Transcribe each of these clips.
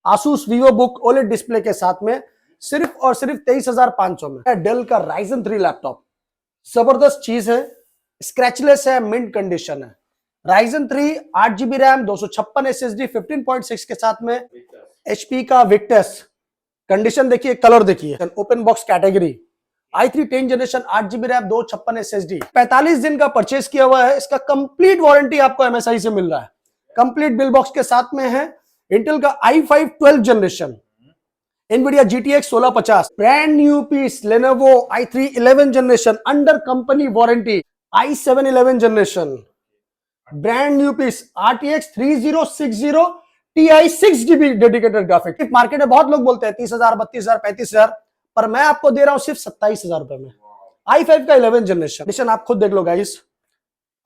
Asus Vivo book OLED display के साथ में सिर्फ और सिर्फ 23,500 में। डेल का राइजन 3 लैपटॉप, जबरदस्त चीज है, स्क्रैचलेस है, मिंट कंडीशन है। राइजन 3 8GB रैम 256 SSD 15.6 के साथ में, HP का विक्टस, कंडीशन देखिए, कलर देखिए, open box category, i3 10 generation 8GB RAM 256 SSD, 45 दिन का परचेज किया हुआ है। इसका कंप्लीट वारंटी आपको MSI से मिल रहा है, कंप्लीट बिल बॉक्स के साथ में है। इंटेल का i5 12 generation, NVIDIA GTX 1650, brand new piece Lenovo i3 11 generation under company warranty, i7 11 generation brand new piece, RTX 3060 Ti 6GB dedicated graphic. Market में बहुत लोग बोलते हैं 30,000, 32,000, 35,000, पर मैं आपको दे रहा हूं सिर्फ 27,000 रुपए में। i5 का 11 जनरेशन आप खुद देख लो गाइस।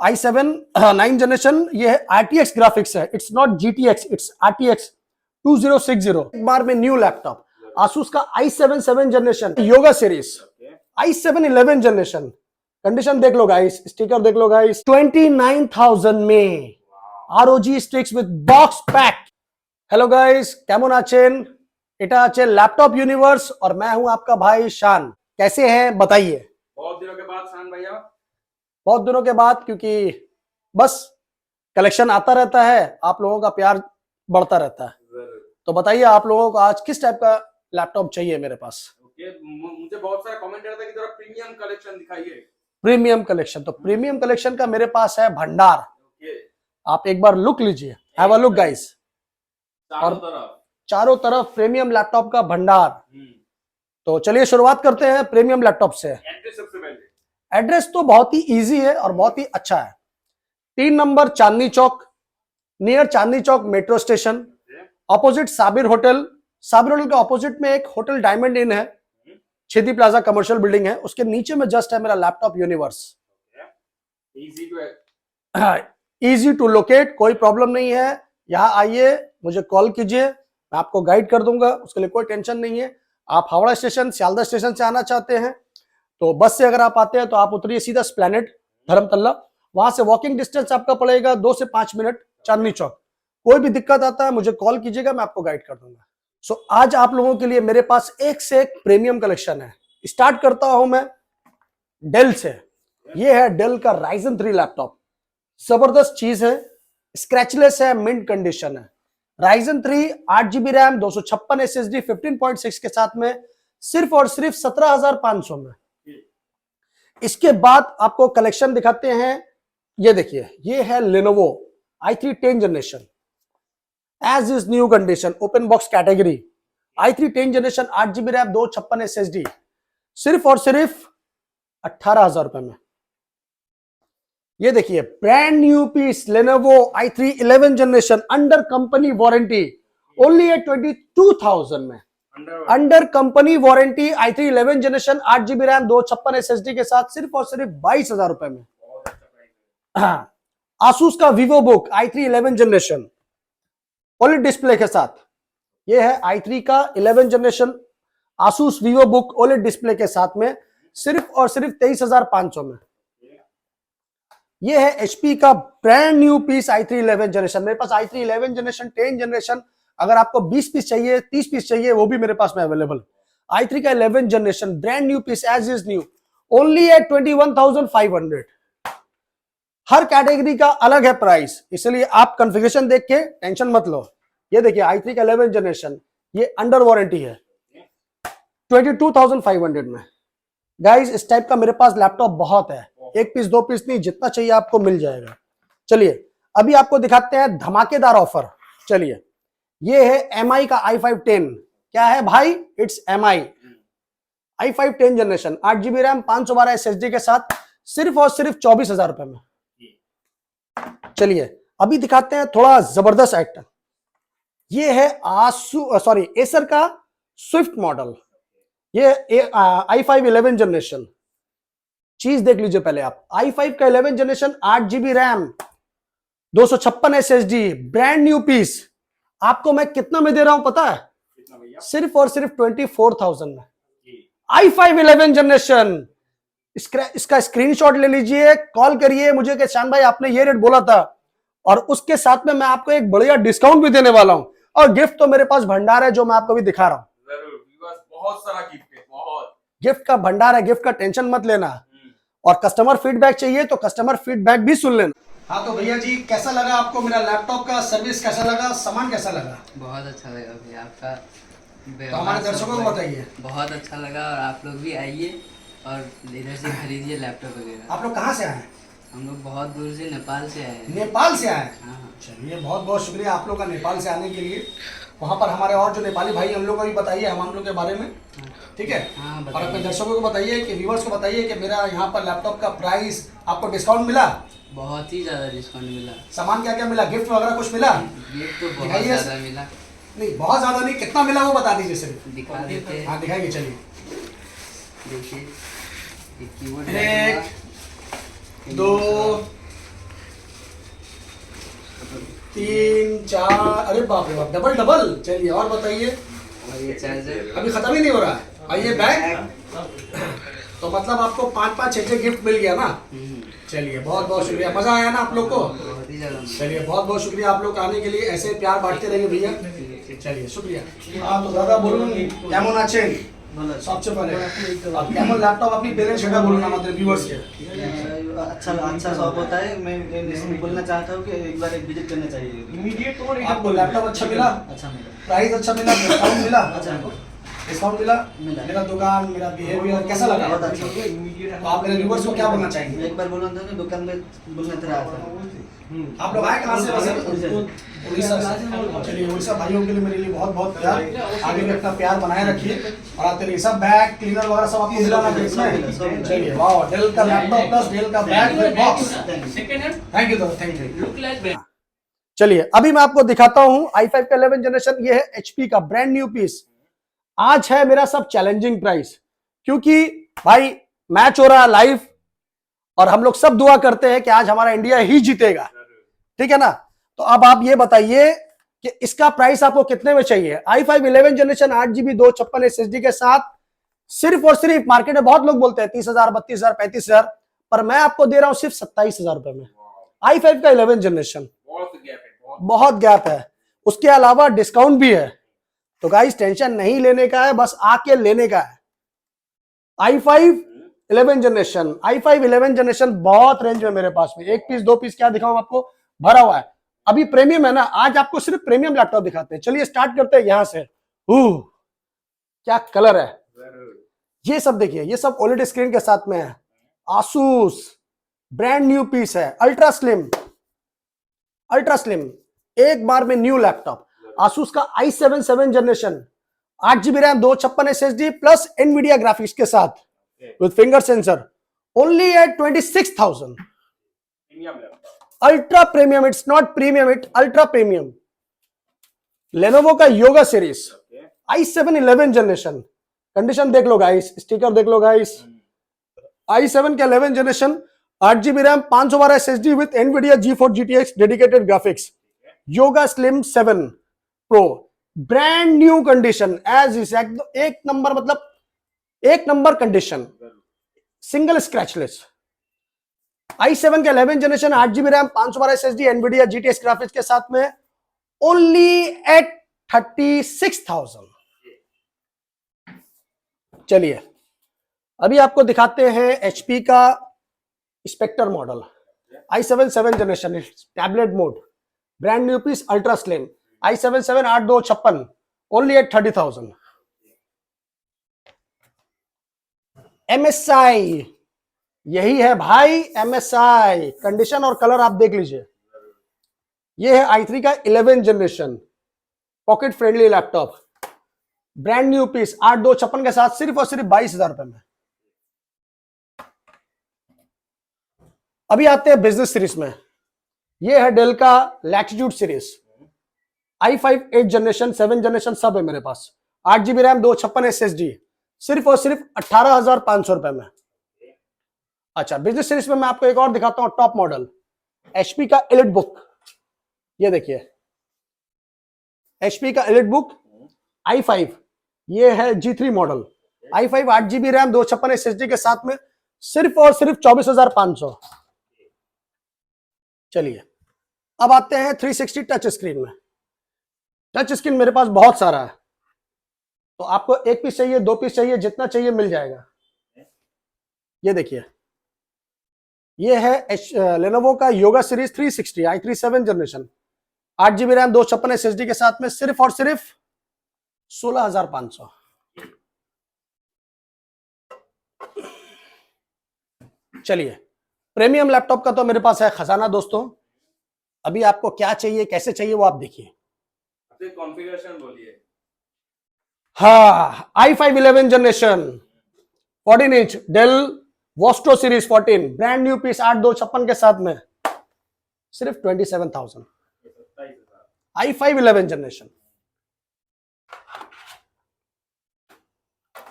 i7 9 जनरेशन, ये है RTX ग्राफिक्स है, it's not GTX, it's RTX 2060। एक बार में न्यू लैपटॉप आसूस का i7 7 generation yoga series, i7 11 generation, condition देख लो गाइस, स्टिकर देख लो गाइस, 29,000 में ROG sticks with box pack. Hello guys, केमन आचेन? এটা আছে लैपटॉप यूनिवर्स और मैं हूं आपका भाई शान। कैसे हैं बताइए? बहुत दिनों के बाद शान भैया, बहुत दिनों के बाद, क्योंकि बस कलेक्शन आता रहता है, आप लोगों का प्यार बढ़ता रहता है। तो बताइए आप लोगों को आज किस टाइप का लैपटॉप चाहिए मेरे पास? मुझे बहुत सारे कमेंट आता है कि थोड़ा प्रीमियम कलेक्शन दिखाइए। प्रीमियम कलेक्शन, तो प्रीमियम कलेक्शन का मेरे पास है भंडार। आप एक बार लुक लीजिए, हैव अ लुक गाइस। चारों तरफ प्रीमियम लैपटॉप का भंडार। तो चलिए शुरुआत करते हैं प्रीमियम लैपटॉप से। एड्रेस सबसे पहले, एड्रेस तो बहुत ही इजी है और बहुत ही अच्छा है। 3 number Chandni Chowk, near Chandni Chowk metro station, opposite Sabir hotel. Sabir hotel के ऑपोजिट में एक होटल डायमंड इन है, छेदी प्लाजा कमर्शियल बिल्डिंग है, उसके नीचे में जस्ट है मेरा laptop universe. Easy to locate, कोई प्रॉब्लम नहीं है। यहाँ आइए, मुझे कॉल कीजिए, मैं आपको गाइड कर दूंगा, उसके लिए कोई टेंशन नहीं है। आप हावड़ा स्टेशन, सियालदह स्टेशन से आना चाहते हैं तो बस से अगर आप आते हैं तो आप उतरिए सीधा एस्प्लैनेड धर्मतल्ला, वहां से वॉकिंग डिस्टेंस आपका पड़ेगा 2 से 5 मिनट चांदनी चौक। कोई भी दिक्कत आता है मुझे कॉल कीजिएगा, मैं आपको गाइड कर दूंगा। सो आज आप लोगों के लिए मेरे पास एक से एक प्रीमियम कलेक्शन है। स्टार्ट करता हूं मैं डेल से। ये है डेल का राइजन 3 लैपटॉप, जबरदस्त चीज है, स्क्रैचलेस है, मिंट कंडीशन है। राइजन 3 8GB रैम 256 SSD 15.6 के साथ में सिर्फ और सिर्फ 17,500 में। इसके बाद आपको कलेक्शन दिखाते हैं। ये देखिए, ये है Lenovo i3 10 generation as is new condition, open box category, i3 10 generation 8GB RAM 256 SSD सिर्फ और सिर्फ 18,000 रुपए में। ये देखिए, brand new piece Lenovo i3 11 generation under company warranty, only at 22,000 में। Under company warranty i3 11 generation 8GB RAM 256 SSD के साथ सिर्फ और सिर्फ 22,000 रुपए में। आसूस का Vivo book i3 11 generation OLED display के साथ, ये है i3 का 11 generation Asus Vivo book OLED display के साथ में सिर्फ और सिर्फ 23,500 में। ये है HP का brand new piece i3 11 generation. मेरे पास i3 11 जनरेशन 10 जनरेशन, अगर आपको 20 पीस चाहिए, 30 पीस चाहिए, वो भी मेरे पास में अवेलेबल। i3 का 11 generation brand new piece as is new, only at 21,500। हर कैटेगरी का अलग है प्राइस, इसलिए आप कॉन्फ़िगरेशन देख के टेंशन मत लो। ये देखिए, i3 का 11 जनरेशन, ये अंडर वारंटी है 22,500 में। गाइस, इस टाइप का मेरे पास लैपटॉप बहुत है, 1 पीस 2 पीस नहीं, जितना चाहिए आपको मिल जाएगा। चलिए अभी आपको दिखाते हैं धमाकेदार ऑफर। चलिए, ये है MI का i5 10। क्या है भाई? It's MI i5 10 generation 8GB RAM 512 SSD के साथ सिर्फ और सिर्फ 24,000 रुपए में। चलिए अभी दिखाते हैं थोड़ा जबरदस्त आइटम। ये है एसर का स्विफ्ट मॉडल, ये i5 11 जनरेशन। चीज देख लीजिए पहले आप, i5 का 11 generation 8GB RAM 256 SSD brand new piece. आपको मैं कितना में दे रहा हूं पता है? सिर्फ और सिर्फ 24,000 में। i5 11 जनरेशन, इसका स्क्रीनशॉट ले लीजिए, कॉल करिए मुझे कि शान भाई आपने ये रेट बोला था, और उसके साथ में मैं आपको एक बढ़िया डिस्काउंट भी देने वाला हूं। और गिफ्ट तो मेरे पास भंडार है जो मैं आपको अभी दिखा रहा हूँ। जरूर व्यूअर्स, बहुत सारा गिफ्ट है, बहुत गिफ्ट का भंडार है, गिफ्ट का टेंशन मत लेना। और कस्टमर फीडबैक चाहिए तो कस्टमर फीडबैक भी सुन लेना। हाँ तो भैया जी, कैसा लगा आपको मेरा लैपटॉप का सर्विस, कैसा लगा, सामान कैसा लगा? बहुत अच्छा लगा भैया आपका तो हमारे दर्शकों को बताइए। बहुत अच्छा लगा और आप लोग भी आइए और इधर से खरीदिए लैपटॉप वगैरह। आप लोग कहाँ से आए हैं? हम लोग बहुत दूर से नेपाल से आए हैं। नेपाल से आए हैं? हाँ। चलिए, बहुत बहुत शुक्रिया आप लोग का नेपाल से आने के लिए। वहाँ पर हमारे और जो नेपाली भाई हैं, उन लोग को भी बताइए हम लोग के बारे में, ठीक है? हाँ, और अपने दर्शकों को बताइए कि व्यूवर्स को बताइए कि मेरा यहाँ पर लैपटॉप का प्राइस, आपको डिस्काउंट मिला? बहुत ही ज़्यादा डिस्काउंट मिला। सामान क्या क्या मिला, गिफ्ट वगैरह कुछ मिला? गिफ्ट तो बहुत दिखाइए। ज़्यादा मिला। नहीं, बहुत ज़्यादा नहीं, कितना मिला वो बता दीजिए सिर्फ। दिखा देते हैं। हाँ दिखाइए, चलिए। देखिए, एक कीबोर्ड, 1 2 3 4, अरे बाप रे बाप, डबल डबल। चलिए और बताइए। और ये चार्जर। अभी खत्म ही नहीं हो रहा है। और ये बैग, तो मतलब आपको 5 6 गिफ्ट मिल गया ना? चलिए, बहुत बहुत शुक्रिया। मजा आया ना आप लोग को? बहुत ही ज़्यादा। चलिए, बहुत बहुत शुक्रिया आप लोग आने के लिए। ऐसे प्यार बांटते रहिए भैया। चलिए, शुक्रिया। आप तो দাদা বলুন কেমন আছেন? সবচেয়ে পরে आप কেমন ল্যাপটপ আপনি পেলেন সেটা বলুন আমাদের ভিউয়ার্স কে। अच्छा शॉप होता है। मैं इसमें बोलना चाहता हूँ कि एक बार एक विजिट करना चाहिए। आपको लैपटॉप अच्छा मिला? अच्छा मिला। प्राइस अच्छा मिला? डिस्काउंट मिला? अच्छा डिस्काउंट मिला? मिला। मेरा दुकान, मेरा बिहेवियर कैसा लगा? बहुत अच्छा। तो आप मेरे व्यूअर्स को क्या बोलना चाहेंगे? एक बार बोलना था कि दुकान में बोलना था। आप लोग आए कहाँ से वैसे? उड़ीसा से। चलिए, उड़ीसा भाइयों के लिए मेरे लिए बहुत बहुत प्यार। आगे भी अपना प्यार बनाए रखिए। और आते रहिए। सब बैग क्लीनर वगैरह सब आपको मिला ना इसमें? चलिए, वाह, डेल का लैपटॉप प्लस डेल का bag with box. Thank you दोस्त, थैंक यू। चलिए, अभी मैं आपको दिखाता हूँ i5 का 11 जनरेशन। ये है HP का ब्रांड न्यू पीस। आज है मेरा सब चैलेंजिंग प्राइस, क्योंकि भाई मैच हो रहा है लाइव और हम लोग सब दुआ करते हैं कि आज हमारा इंडिया ही जीतेगा, ठीक है ना? तो अब आप ये बताइए कि इसका प्राइस आपको कितने में चाहिए? i5 11 जनरेशन 8GB 256 SSD के साथ सिर्फ और सिर्फ, मार्केट में बहुत लोग बोलते हैं 30,000 32,000 35,000, पर मैं आपको दे रहा हूं सिर्फ 27,000 रुपए में। i5 का 11 जनरेशन, बहुत गैप है, बहुत गैप है। उसके अलावा डिस्काउंट भी है। तो गाइस, टेंशन नहीं लेने का है, बस आके लेने का है। i5 11 जनरेशन, i5 11 जनरेशन बहुत रेंज में मेरे पास में। 1 पीस 2 पीस क्या दिखाऊं आपको, भरा हुआ है। अभी प्रीमियम है ना, आज आपको सिर्फ प्रीमियम लैपटॉप दिखाते हैं। चलिए स्टार्ट करते हैं यहां से। क्या कलर है, ये सब देखिए, ये सब ओलेड स्क्रीन के साथ में है। आसूस ब्रांड न्यू पीस है, अल्ट्रा स्लिम, अल्ट्रा स्लिम, एक बार में न्यू लैपटॉप। आसूस का i7 7 generation, 8GB RAM 256 SSD plus Nvidia graphics के साथ with finger sensor, only at 26,000। Premium laptop, ultra premium, it's not premium, it ultra premium. Lenovo का Yoga series, i7 11 generation, condition देख लो guys, sticker देख लो guys. i7 का 11 generation, 8GB RAM 512 SSD with Nvidia G4 GTX dedicated graphics, Yoga slim 7 pro, brand new condition as is, एक number, मतलब एक number condition, single scratchless. i7 का 11 generation, 8GB RAM 512 SSD Nvidia GTX graphics के साथ में, only eight 36,000। चलिए अभी आपको दिखाते हैं HP का Spectre model, i7 7 generation, tablet mode, brand new piece, ultra slim, i7 7 8256, only at 30,000। MSI, यही है भाई MSI, कंडीशन और कलर आप देख लीजिए। ये है i3 का 11 generation, pocket friendly laptop, brand new piece, 8256 के साथ सिर्फ और सिर्फ 22,000 रुपए में। अभी आते हैं बिजनेस सीरीज में। ये है डेल का latitude series, i5 8 generation 7 generation सब है मेरे पास, 8GB रैम 256 SSD, सिर्फ और सिर्फ 18,500 रुपए में। अच्छा, बिजनेस सीरीज में मैं आपको एक और दिखाता हूं, टॉप मॉडल, HP का एलिट बुक। ये देखिए HP का एलिट बुक i5, ये है G3 model, i5 8GB RAM 256 SSD के साथ में, सिर्फ और सिर्फ 24,500। चलिए अब आते हैं 360 टच स्क्रीन में। टच स्क्रीन मेरे पास बहुत सारा है, तो आपको एक पीस चाहिए, 2 पीस चाहिए, जितना चाहिए मिल जाएगा। ये देखिए, ये है लेनोवो का Yoga series 360 i3 7 generation, 8 GB RAM, 256 SSD के साथ में, सिर्फ और सिर्फ 16,500। चलिए, प्रीमियम लैपटॉप का तो मेरे पास है खजाना दोस्तों। अभी आपको क्या चाहिए, कैसे चाहिए, वो आप देखिए। कॉन्फ़िगरेशन बोलिए। हाँ, i5 11 generation 14 inch Dell Vostro series 14 brand new piece 8256 के साथ में, सिर्फ 27,000। i5 11 जनरेशन,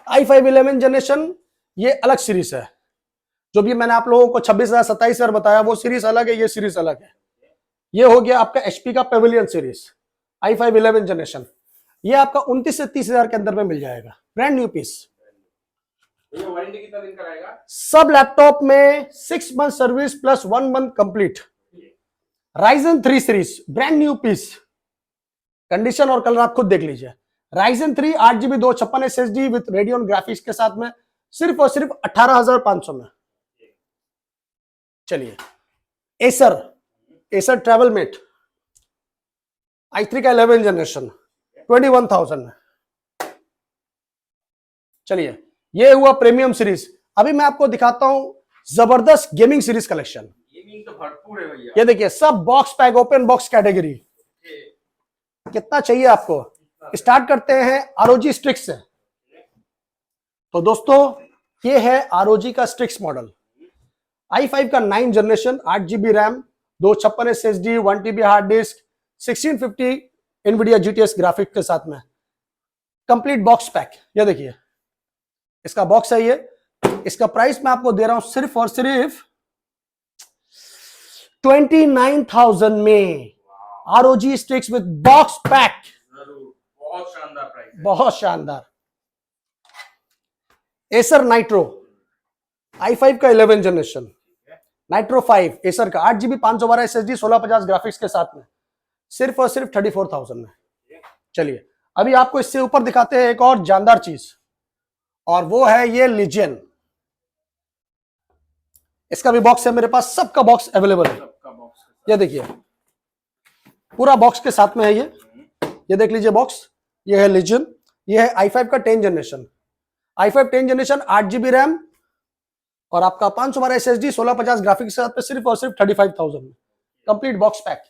i5 11 जनरेशन ये अलग सीरीज है। जो भी मैंने आप लोगों को 26,000 27,000 बताया, वो सीरीज अलग है, ये सीरीज अलग है। ये हो गया आपका HP का पेविलियन सीरीज i5 11 जनरेशन, ये आपका 29 से 30,000 के अंदर में मिल जाएगा, ब्रांड न्यू पीस। ये वारंटी कितना दिन का रहेगा? सब लैपटॉप में 6 month service plus 1 month complete. Ryzen 3 series brand new piece, condition और कलर आप खुद देख लीजिए। Ryzen 3 8 GB 256 SSD with Radeon graphics के साथ में, सिर्फ और सिर्फ 18,500 में। चलिए, एसर ट्रैवल मेट i3 का 11 जनरेशन 21,000 में। चलिए, ये हुआ प्रीमियम सीरीज। अभी मैं आपको दिखाता हूं जबरदस्त गेमिंग सीरीज कलेक्शन। गेमिंग तो भरपूर है भैया। ये देखिए, सब box pack, open box category. कितना चाहिए आपको? स्टार्ट करते हैं ROG Strix से। तो दोस्तों, ये है ROG का Strix मॉडल, i5 का 9 generation, 8 GB RAM, 256 SSD, 1 TB hard disk, 1650 NVIDIA GTX graphic के साथ में, कंप्लीट बॉक्स पैक। ये देखिए, इसका बॉक्स है ये। इसका प्राइस मैं आपको दे रहा हूं सिर्फ और सिर्फ 29,000 में। ROG Strix with box pack, बहुत शानदार प्राइस है। बहुत शानदार। एसर नाइट्रो i5 का 11 जनरेशन, नाइट्रो 5 एसर का 8 GB 512 SSD 1650 ग्राफिक्स के साथ में, सिर्फ और सिर्फ 34,000 में। चलिए, अभी आपको इससे ऊपर दिखाते हैं एक और जानदार चीज, और वो है ये लीजियन। इसका भी बॉक्स है मेरे पास, सबका बॉक्स अवेलेबल है। ये देखिए, पूरा बॉक्स के साथ में है ये देख लीजिए बॉक्स। ये है लीजियन, ये है i5 का 10 generation, i5 10 generation 8 GB RAM और आपका 512 SSD 1650 ग्राफिक्स के साथ में, सिर्फ और सिर्फ 35,000 में, कंप्लीट बॉक्स पैक।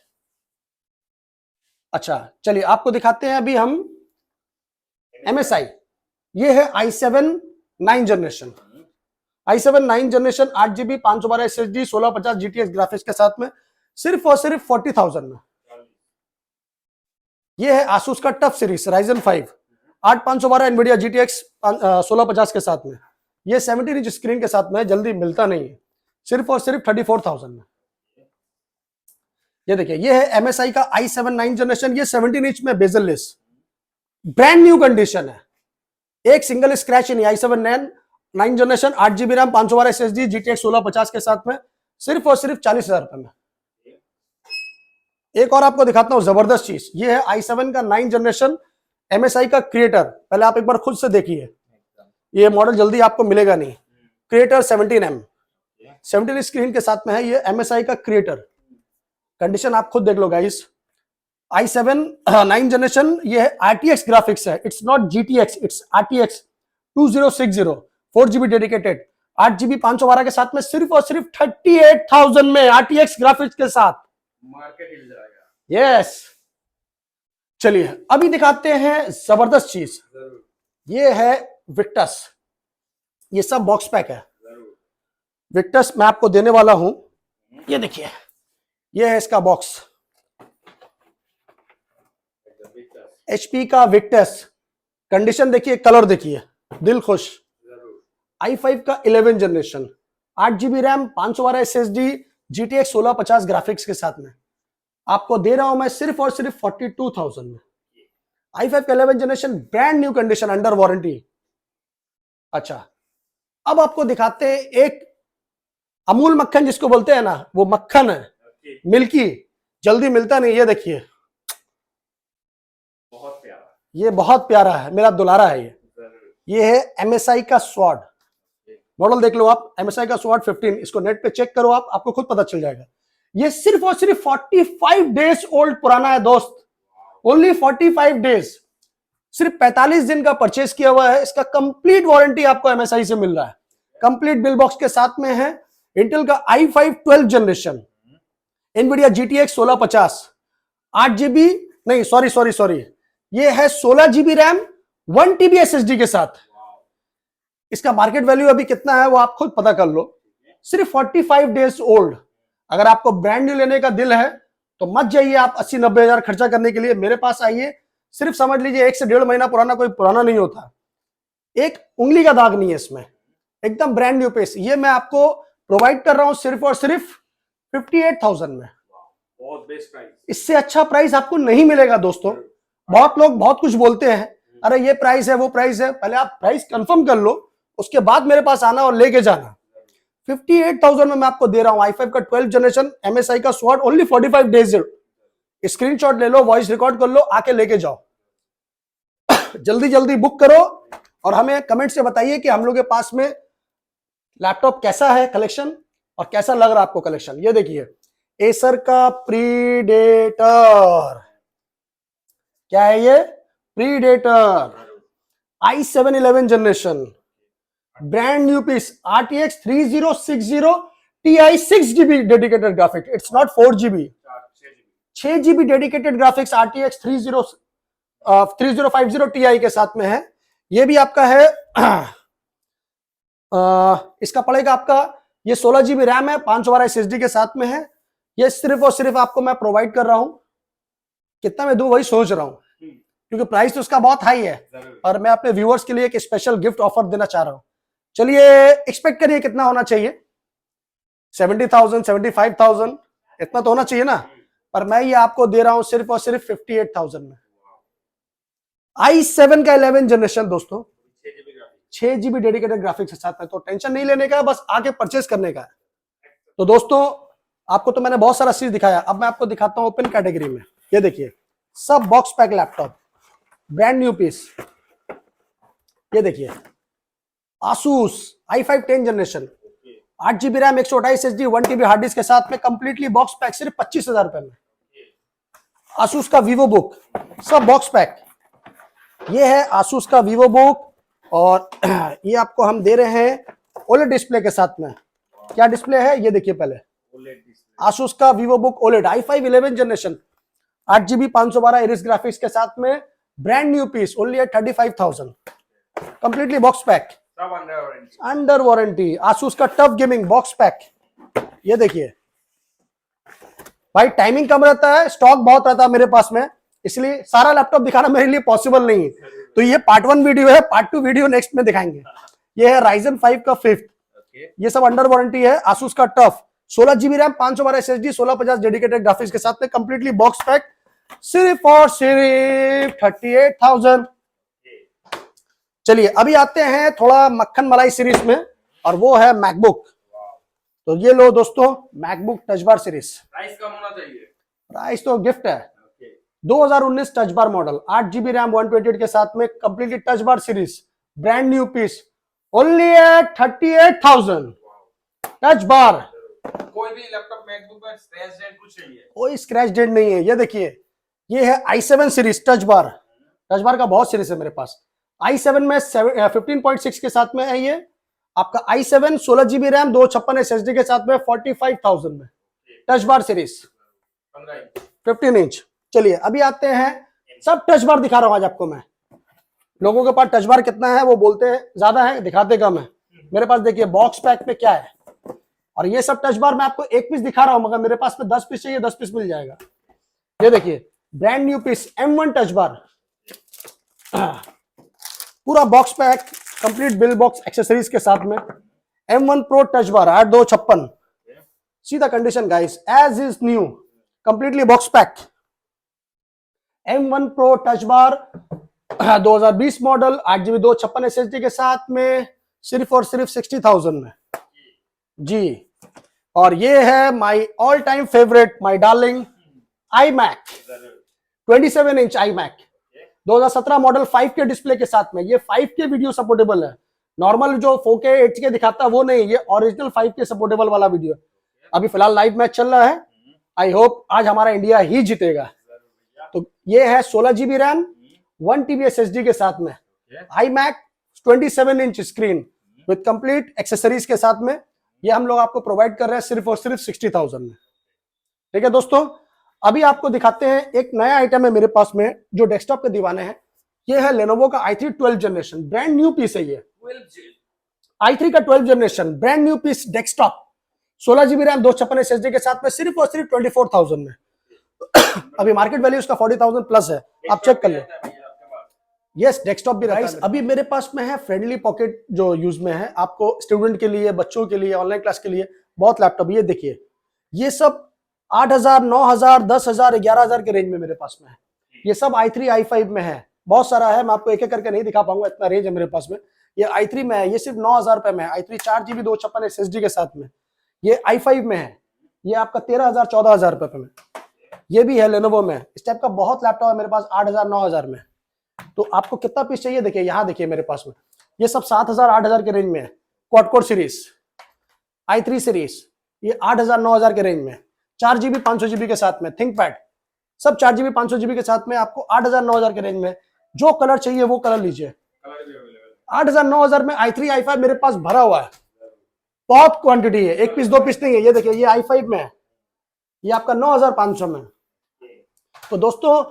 अच्छा, चलिए आपको दिखाते हैं अभी हम MSI। ये है i7 9 generation, i7 9 generation 8 GB 512 SSD 1650 GTX graphics के साथ में, सिर्फ और सिर्फ 40,000 में। ये है Asus का TUF series Ryzen 5 8512 NVIDIA GTX 1650 के साथ में, ये 17 इंच स्क्रीन के साथ में, जल्दी मिलता नहीं है, सिर्फ और सिर्फ 34,000 में। ये देखिए, ये है MSI का i7 9 जनरेशन, ये 17 इंच में बेजललेस, ब्रांड न्यू कंडीशन है, एक सिंगल स्क्रैच नहीं। i7 9 generation 8 GB RAM 512 SSD GTX 1650 के साथ में, सिर्फ और सिर्फ 40,000 रुपए में। एक और आपको दिखाता हूं जबरदस्त चीज, ये है i7 का 9 जनरेशन MSI का क्रिएटर। पहले आप एक बार खुद से देखिए, ये मॉडल जल्दी आपको मिलेगा नहीं। क्रिएटर 17M 17 स्क्रीन के साथ में है, ये MSI का क्रिएटर। कंडीशन आप खुद देख लो गाइस। i7 9 जनरेशन, ये है RTX ग्राफिक्स है, it's not GTX, it's RTX 2060 4 GB dedicated 8 GB 512 के साथ में, सिर्फ और सिर्फ 38,000 में, RTX ग्राफिक्स के साथ। मार्केट हिल जाएगा। यस, चलिए अभी दिखाते हैं जबरदस्त चीज। ये है विक्टस, ये सब बॉक्स पैक है। विक्टस मैं आपको देने वाला हूं, ये देखिए, ये है इसका बॉक्स, HP का विक्टस। कंडीशन देखिए, कलर देखिए, दिल खुश। i5 का 11 generation 8 GB RAM 512 SSD GTX 1650 graphics के साथ में, आपको दे रहा हूं मैं सिर्फ और सिर्फ 42,000 में। i5 का 11 generation, brand new condition, under warranty. अच्छा, अब आपको दिखाते हैं एक अमूल मक्खन जिसको बोलते हैं ना, वो मक्खन है, मिल्की, जल्दी मिलता नहीं। ये देखिए, ये बहुत प्यारा है, मेरा दुलारा है ये है MSI का स्वॉर्ड मॉडल। देख लो आप, MSI का स्वॉर्ड 15, इसको नेट पे चेक करो आप, आपको खुद पता चल जाएगा। ये सिर्फ और सिर्फ 45 डेज ओल्ड पुराना है दोस्त, ओनली 45 डेज, सिर्फ 45 दिन का परचेस किया हुआ है। इसका कंप्लीट वारंटी आपको MSI से मिल रहा है, कंप्लीट बिल बॉक्स के साथ में है। इंटेल का i5 12 generation, NVIDIA GTX 1650, 8GB नहीं सॉरी, ये है 16GB रैम 1TB SSD के साथ। इसका मार्केट वैल्यू अभी कितना है वो आप खुद पता कर लो, सिर्फ 45 डेज ओल्ड। अगर आपको ब्रांड न्यू लेने का दिल है तो मत जाइए आप 80-90 हजार खर्चा करने के लिए, मेरे पास आइए। सिर्फ समझ लीजिए 1 से 1.5 महीना पुराना कोई पुराना नहीं होता, एक उंगली का दाग नहीं है इसमें, एकदम ब्रांड न्यू पीस। ये मैं आपको प्रोवाइड कर रहा हूं सिर्फ और सिर्फ 58,000 में। बहुत बेस्ट प्राइस, इससे अच्छा प्राइस आपको नहीं मिलेगा दोस्तों। बहुत लोग बहुत कुछ बोलते हैं, अरे ये प्राइस है वो प्राइस है, पहले आप प्राइस कंफर्म कर लो, उसके बाद मेरे पास आना और लेके जाना। 58,000 में मैं आपको दे रहा हूं i5 का 12 जनरेशन MSI का स्वॉर्ड, ओनली 45 डेज। स्क्रीनशॉट ले लो, वॉइस रिकॉर्ड कर लो, आके लेके जाओ। जल्दी जल्दी बुक करो और हमें कमेंट से बताइए कि हम लोग के पास में लैपटॉप कैसा है कलेक्शन और कैसा लग रहा है आपको कलेक्शन। ये देखिए एसर का प्रीडेटर, क्या है ये? Predator i7 11 generation, brand new piece, RTX 3060 Ti 6GB dedicated graphics, it's not 4GB, 6GB dedicated graphics RTX 3050 Ti के साथ में है। ये भी आपका है इसका पड़ेगा आपका, ये 16GB रैम है, 512 SSD के साथ में है। ये सिर्फ और सिर्फ आपको मैं प्रोवाइड कर रहा हूं, कितना मैं दूं वही सोच रहा हूं, क्योंकि प्राइस तो उसका बहुत हाई है और मैं अपने व्यूअर्स के लिए एक स्पेशल गिफ्ट ऑफर देना चाह रहा हूं। चलिए एक्सपेक्ट करिए कितना होना चाहिए, 70,000 75,000 इतना तो होना चाहिए ना, पर मैं ये आपको दे रहा हूं सिर्फ और सिर्फ 58,000 में। i7 का 11 जनरेशन दोस्तों, 6GB डेडिकेटेड ग्राफिक्स के साथ में, तो टेंशन नहीं लेने का है, बस आके परचेस करने का है। तो दोस्तों आपको तो मैंने बहुत सारा चीज दिखाया, अब मैं आपको दिखाता हूं ओपन कैटेगरी में। ये देखिए सब box pack laptop, brand new piece. ये देखिए Asus i5 10 generation, 8GB RAM 128 SSD 1TB hard disk के साथ में, कंप्लीटली बॉक्स पैक, सिर्फ 25,000 रुपए में। Asus का Vivo बुक, सब बॉक्स पैक। ये है Asus का Vivo बुक और ये आपको हम दे रहे हैं OLED डिस्प्ले के साथ में। क्या डिस्प्ले है ये देखिए पहले, Asus का Vivo book OLED i5 11 generation, 8GB 512 Iris graphics के साथ में, brand new piece, only at 35,000, completely box pack, सब अंडर वारंटी। Asus का टफ गेमिंग बॉक्स पैक, ये देखिए भाई, टाइमिंग कम रहता है, स्टॉक बहुत रहता है मेरे पास में, इसलिए सारा लैपटॉप दिखाना मेरे लिए पॉसिबल नहीं है। तो ये पार्ट 1 वीडियो है, पार्ट 2 वीडियो नेक्स्ट में दिखाएंगे। ये है Ryzen 5 का 5th, ये सब अंडर वारंटी है। Asus का tough 16GB RAM 512 SSD 1650 dedicated graphics के साथ में, कंप्लीटली बॉक्स पैक, सिर्फ और सिर्फ 38,000। चलिए अभी आते हैं थोड़ा मक्खन मलाई सीरीज में, और वो है मैकबुक। तो ये लो दोस्तों MacBook touch bar series, price कम होना चाहिए, प्राइस तो गिफ्ट है। 2019 touch bar model, 8GB RAM 128 के साथ में, completely touch bar series, brand new piece, only at 38,000। Touch bar, कोई भी लैपटॉप मैकबुक में स्क्रैच डेंट कुछ नहीं है, कोई स्क्रैच डेंट नहीं है। ये देखिए ये है i7 series touch bar, touch bar का बहुत सीरीज है मेरे पास। i7 में 15.6 के साथ में है ये आपका i7, 16GB रैम 256 SSD के साथ में, 45,000 में टच बार सीरीज 15 इंच। चलिए अभी आते हैं, सब टच बार दिखा रहा हूं आज आपको मैं। लोगों के पास टच बार कितना है वो बोलते हैं ज्यादा है, दिखाते कम है। मेरे पास देखिए बॉक्स पैक में क्या है, और ये सब टच बार मैं आपको एक पीस दिखा रहा हूं, मगर मेरे पास में 10 पीस चाहिए, 10 पीस मिल जाएगा। ये देखिए brand new piece M1 touch bar, पूरा box pack, complete bill box accessories के साथ में, M1 Pro touch bar 8256, see the condition guys, as is new, completely box pack. M1 Pro touch bar 2020 model, 8GB 256 SSD के साथ में, सिर्फ और सिर्फ 60,000 में जी। और ये है my all time favourite, my darling iMac 27 inch iMac, 2017 model 5K display के साथ में। ये 5K वीडियो सपोर्टेबल है, नॉर्मल जो 4K 8K दिखाता है वो नहीं, ये ओरिजिनल 5K सपोर्टेबल वाला वीडियो। अभी फिलहाल लाइव मैच चल रहा है, आई होप आज हमारा इंडिया ही जीतेगा। तो ये है 16GB रैम, 1TB SSD के साथ में, iMac 27 inch screen with complete accessories के साथ में। ये हम लोग आपको प्रोवाइड कर रहे हैं सिर्फ और सिर्फ 60,000 में। ठीक है दोस्तों, अभी आपको दिखाते हैं एक नया आइटम है मेरे पास में जो डेस्कटॉप के दीवाने हैं। ये है लेनोवो का i3 12 generation, brand new piece है। ये i3 का 12 generation brand new piece desktop, 16GB RAM, 256 SSD के साथ में, सिर्फ और सिर्फ 24,000 में। अभी मार्केट वैल्यू उसका 40,000 प्लस है, आप चेक कर लो। यस, डेस्कटॉप भी राइस अभी मेरे पास में है फ्रेंडली पॉकेट जो यूज में है, आपको स्टूडेंट के लिए, बच्चों के लिए, ऑनलाइन क्लास के लिए बहुत लैपटॉप। ये देखिए, ये सब 8,000, 9,000, 10,000, 11,000 के रेंज में मेरे पास में है। ये सब i3 i5 में है, बहुत सारा है, मैं आपको एक एक करके नहीं दिखा पाऊंगा, इतना रेंज है मेरे पास में। ये i3 में है, ये सिर्फ 9,000 रुपए में है। i3 4GB 256 SSD के साथ में। ये i5 में है, ये आपका 13,000, 14,000 रुपए में। ये भी है लेनोवो में, इस टाइप का बहुत लैपटॉप है मेरे पास 8,000, 9,000 में। तो आपको कितना पीस चाहिए देखिए, यहाँ देखिए मेरे पास में ये सब 7,000, 8,000 के रेंज में है। Quad core series, i3 series, ये 8,000, 9,000 के रेंज में। 4GB 500GB के साथ में थिंकपैड, सब 4GB 500GB के साथ में आपको 8,000, 9,000 के रेंज में। जो कलर चाहिए वो कलर लीजिए। 8,000, 9,000 में i3 i5 मेरे पास भरा हुआ है, बहुत क्वांटिटी है, एक पीस दो पीस नहीं है। ये देखिए, ये i5 में है, ये आपका 9,500 में। तो दोस्तों,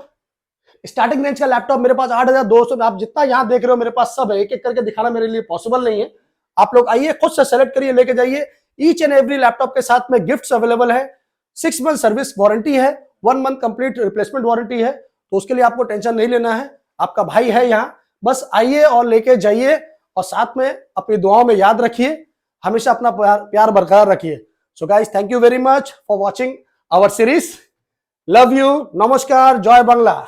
स्टार्टिंग रेंज का लैपटॉप मेरे पास 8,200 में। आप जितना यहाँ देख रहे हो मेरे पास सब है, एक एक करके दिखाना मेरे लिए पॉसिबल नहीं है। आप लोग आइए, खुद से सेलेक्ट करिए, लेके जाइए। ईच एंड एवरी लैपटॉप के साथ में गिफ्ट्स अवेलेबल है, 6 मंथ सर्विस वारंटी है, 1 मंथ कंप्लीट रिप्लेसमेंट वारंटी है। तो उसके लिए आपको टेंशन नहीं लेना है, आपका भाई है यहाँ, बस आइए और लेके जाइए। और साथ में अपनी दुआओं में याद रखिए, हमेशा अपना प्यार बरकरार रखिए। So guys, thank you very much for watching our series. Love you, नमस्कार, जय बांग्ला।